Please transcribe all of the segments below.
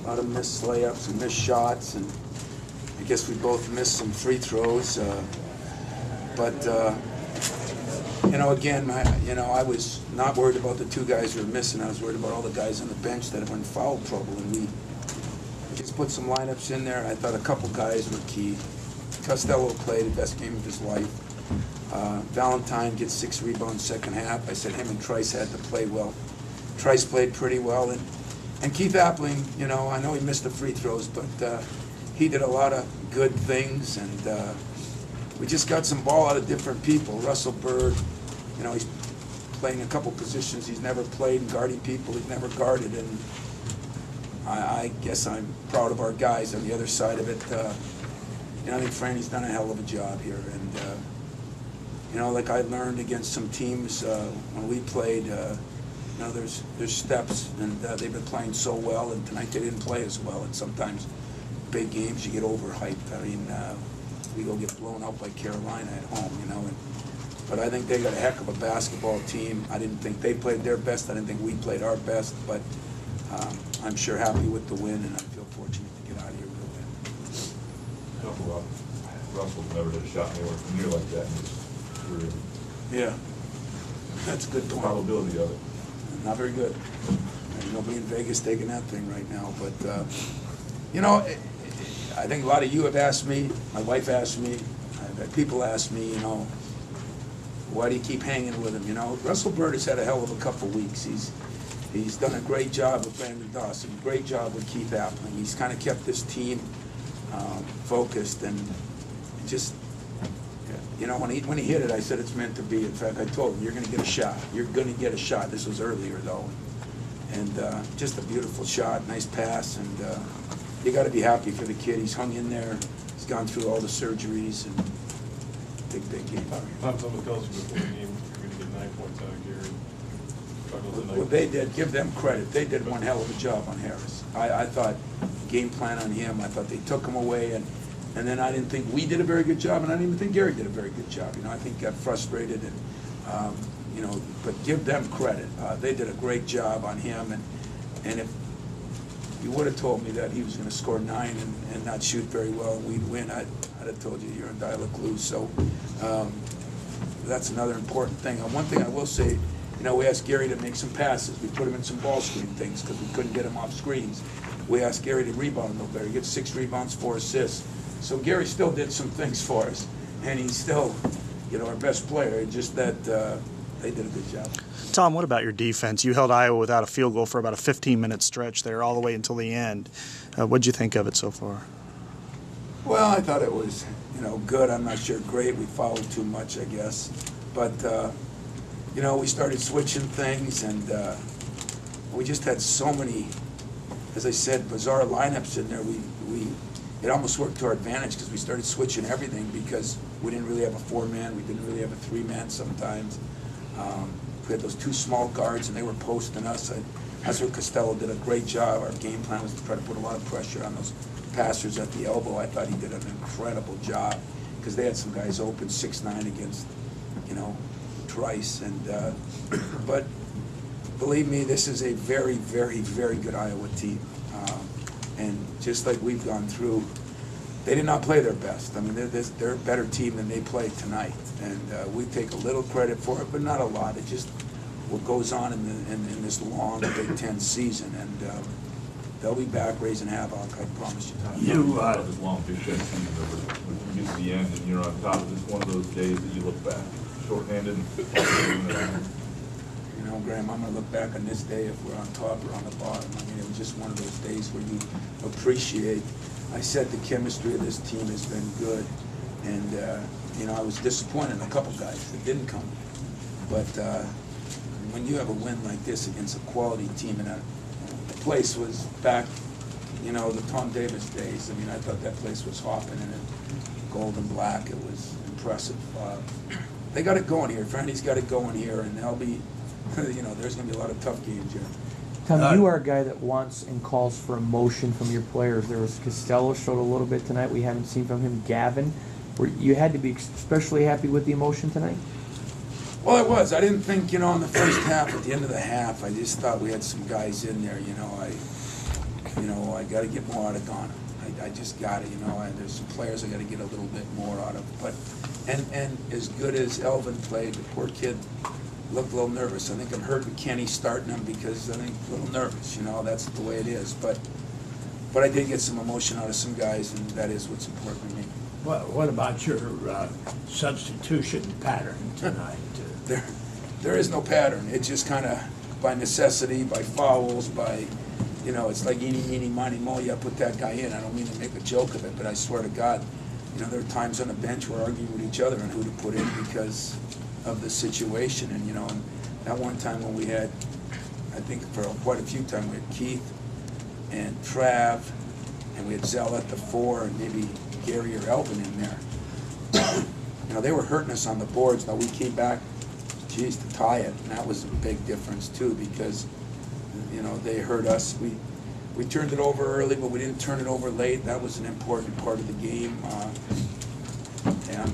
A lot of missed layups and missed shots, and I guess we both missed some free throws. Again, I was not worried about the two guys who were missing. I was worried about all the guys on the bench that were in foul trouble, and we just put some lineups in there. I thought a couple guys were key. Costello played the best game of his life. Valentine gets 6 rebounds second half. I said him and Trice had to play well. Trice played pretty well, and Keith Appling, I know he missed the free throws, but he did a lot of good things, and we just got some ball out of different people. Russell Bird, he's playing a couple positions he's never played, and guarding people he's never guarded, and I guess I'm proud of our guys on the other side of it. I think Franny's done a hell of a job here, and like I learned against some teams when we played, there's steps, and they've been playing so well, and tonight they didn't play as well, and sometimes big games you get overhyped. I mean, we go get blown out by Carolina at home, but I think they got a heck of a basketball team. I didn't think they played their best. I didn't think we played our best, but I'm sure happy with the win, and I feel fortunate to get out of here with a win. Talk about Russell's never did a shot anywhere near like that in his career. Yeah, that's a good point. The probability of it. Not very good. There's nobody in Vegas taking that thing right now, but I think a lot of you have asked me, my wife asked me, I've had people ask me, why do you keep hanging with him? Russell Bird has had a hell of a couple weeks. He's done a great job with Brandon Dawson, great job with Keith Appling. He's kind of kept this team focused, and just, when he hit it, I said it's meant to be. In fact, I told him, you're going to get a shot. You're going to get a shot. This was earlier, though. And just a beautiful shot, nice pass, and you got to be happy for the kid. He's hung in there. He's gone through all the surgeries, and big game. Tom, someone tells you before the game you're going to get 9 points out of Gary. Well, they did. Give them credit. They did one hell of a job on Harris. I thought game plan on him. I thought they took him away, and then I didn't think we did a very good job, and I didn't even think Gary did a very good job. I think got frustrated, and but give them credit. They did a great job on him, and if you would have told me that he was going to score 9 and not shoot very well and we'd win, I'd have told you you're in dialect lose. So that's another important thing. One thing I will say, we asked Gary to make some passes. We put him in some ball screen things because we couldn't get him off screens. We asked Gary to rebound a little better. He gets 6 rebounds, 4 assists. So Gary still did some things for us, and he's still, our best player. Just that they did a good job. Tom, what about your defense? You held Iowa without a field goal for about a 15-minute stretch there, all the way until the end. What'd you think of it so far? Well, I thought it was, good. I'm not sure great. We fouled too much, I guess. But, we started switching things, and we just had so many, as I said, bizarre lineups in there. It almost worked to our advantage because we started switching everything because we didn't really have a 4-man. We didn't really have a 3-man sometimes. We had those 2 small guards, and they were posting us. That's where Costello did a great job. Our game plan was to try to put a lot of pressure on those passers at the elbow. I thought he did an incredible job because they had some guys open 6'9" against, Trice. But believe me, this is a very, very, very good Iowa team. And just like we've gone through, they did not play their best. I mean, they're a better team than they played tonight. And we take a little credit for it, but not a lot. It's just what goes on in this long Big Ten season. And they'll be back raising havoc, I promise you. This long Big Ten season, when you get to the end and you're on top of this, one of those days that you look back, shorthanded and Graham, I'm going to look back on this day if we're on top or on the bottom. I mean, it was just one of those days where you appreciate. I said the chemistry of this team has been good, and I was disappointed in a couple guys that didn't come. But when you have a win like this against a quality team, and the place was back, the Tom Davis days. I mean, I thought that place was hopping in it, gold and black. It was impressive. They got it going here. Franny's got it going here, and they'll be. There's going to be a lot of tough games here. Tom, you are a guy that wants and calls for emotion from your players. There was Costello showed a little bit tonight. We haven't seen from him. Gavin, you had to be especially happy with the emotion tonight? Well, it was. I didn't think, in the first half, at the end of the half, I just thought we had some guys in there, you know, I gotta get more out of Ghana. I just gotta, you know, there's some players I gotta get a little bit more out of. But, and as good as Elvin played, the poor kid looked a little nervous. I think I'm hurting Kenny starting him because I think a little nervous, you know, that's the way it is. But I did get some emotion out of some guys, and that is what's important to me. What about your substitution pattern tonight? There is no pattern. It's just kind of by necessity, by fouls, by, you know, it's like eeny, meeny, miny, mo, yeah, put that guy in. I don't mean to make a joke of it, but I swear to God, you know, there are times on the bench we're arguing with each other on who to put in because of the situation. And, you know, and that one time when we had, I think for quite a few times, we had Keith and Trav, and we had Zell at the 4, and maybe Gary or Elvin in there. You know, they were hurting us on the boards. Now we came back, geez, to tie it, and that was a big difference too, because, you know, they hurt us. We turned it over early, but we didn't turn it over late. That was an important part of the game. Yeah.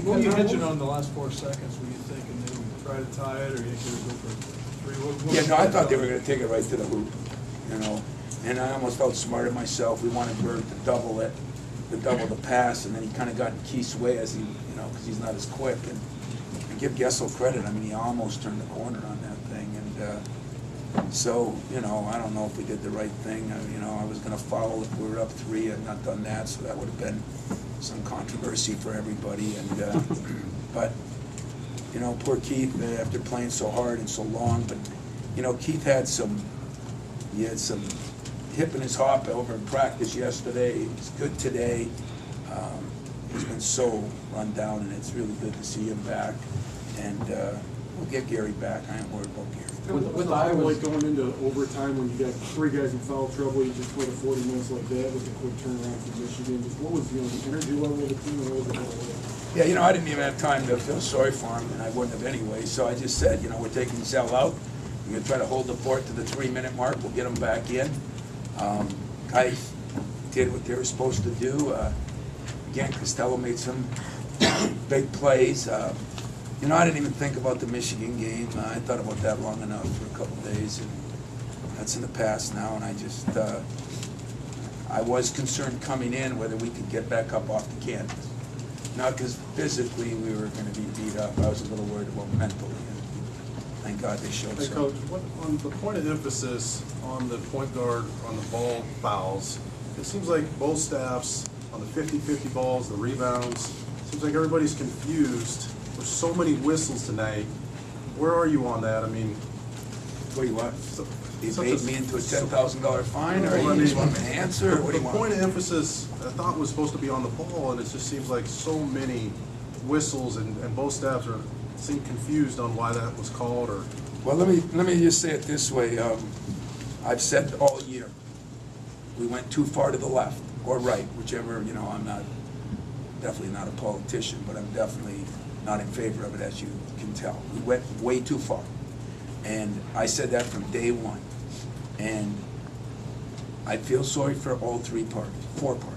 What were you hitching on the last 4 seconds? Were you thinking they would try to tie it, or you could go for 3? What Yeah, no, I thought they were gonna take it right to the hoop, you know, and I almost felt smart of myself. We wanted Bird to double it, to double the pass, and then he kinda got in Keith's way as he, you know, because he's not as quick. And give Gessel credit, I mean, he almost turned the corner on that thing, and so, you know, I don't know if we did the right thing. You know, I was gonna foul if we were up 3. I've not done that, so that would have been some controversy for everybody. And but, you know, poor Keith, after playing so hard and so long, but, you know, Keith had some hip in his hop over in practice yesterday. He's good today. He's been so run down, and it's really good to see him back. And we'll get Gary back. I ain't worried about Gary. With Iowa, like going into overtime when you got 3 guys in foul trouble, you just played a 40 minutes like that with a quick turnaround from Michigan. Just what was, you know, the energy level of the team, and what was it like? Yeah, you know, I didn't even have time to feel sorry for him, and I wouldn't have anyway. So I just said, you know, we're taking Zell out. We're going to try to hold the fort to the 3-minute mark. We'll get them back in. Guys did what they were supposed to do. Again, Costello made some big plays. You know, I didn't even think about the Michigan game. I thought about that long enough for a couple of days, and that's in the past now. And I just, I was concerned coming in whether we could get back up off the canvas. Not because physically we were going to be beat up. I was a little worried about mentally. And thank God they showed Hey, some. Coach, on the point of emphasis on the point guard on the ball fouls, it seems like both staffs on the 50-50 balls, the rebounds, seems like everybody's confused. There's so many whistles tonight. Where are you on that? I mean, What do you want? You such bait a- me into a $10,000 fine, or Well, I you just mean, want me to answer, or what do the you point want? of emphasis, I thought, was supposed to be on the ball, and it just seems like so many whistles, and both staffs seem confused on why that was called, or. Well, let me just say it this way. I've said all year, we went too far to the left or right, whichever, you know, I'm definitely not a politician, but I'm definitely not in favor of it, as you can tell. We went way too far. And I said that from day one. And I feel sorry for all 4 parties.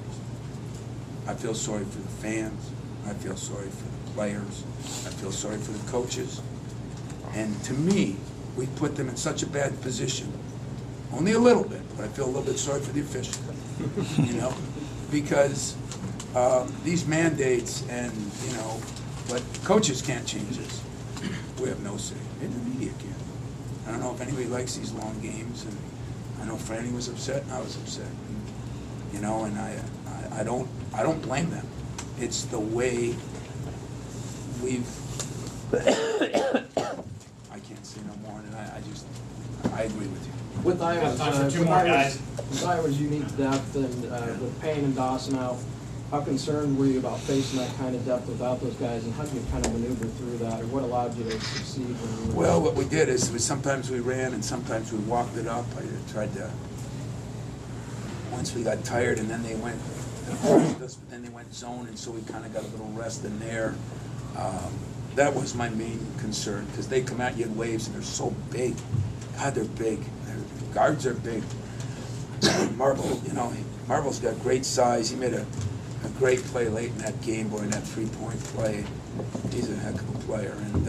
I feel sorry for the fans. I feel sorry for the players. I feel sorry for the coaches. And to me, we put them in such a bad position. Only a little bit, but I feel a little bit sorry for the officials. You know, because these mandates and, you know, but coaches can't change this. We have no say. And the media can. I don't know if anybody likes these long games, and I know Franny was upset and I was upset. And, you know, and I don't blame them. It's the way we've. I can't say no more, and I agree with you. With Iowa's, Time for 2 more, guys. With Iowa's unique depth and with Payne and Dawson out, how concerned were you about facing that kind of depth without those guys, and how did you kind of maneuver through that, or what allowed you to succeed when you were? Well, what we did is sometimes we ran and sometimes we walked it up. I tried to. Once we got tired, and then they went. Then they went zone, and so we kind of got a little rest in there. That was my main concern, because they come at you in waves and they're so big. God, they're big. Their guards are big. Marble, you know, Marble's got great size. He made a great play late in that game, boy, in that 3-point play. He's a heck of a player, and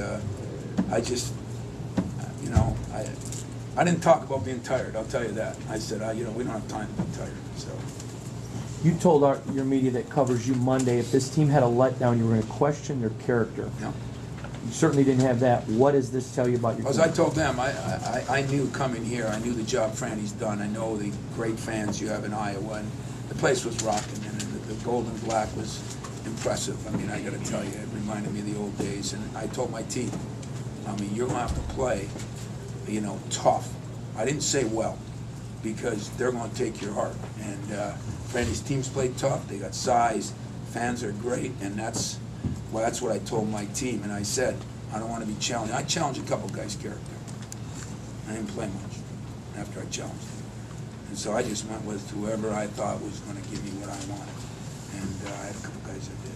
I just, you know, I didn't talk about being tired, I'll tell you that. I said, you know, we don't have time to be tired, so. You told your media that covers you Monday, if this team had a letdown, you were going to question their character. Yeah. You certainly didn't have that. What does this tell you about your As team? I told them, I knew coming here, I knew the job Franny's done. I know the great fans you have in Iowa, and the place was rocking, and the gold and black was impressive. I mean, I got to tell you, it reminded me of the old days. And I told my team, I mean, you're going to have to play, you know, tough. I didn't say well, because they're going to take your heart. And Franny's teams played tough. They got size. Fans are great, and that's what I told my team. And I said, I don't want to be challenged. I challenged a couple guys' character. I didn't play much after I challenged them. And so I just went with whoever I thought was going to give me what I wanted. And I had a couple guys that did.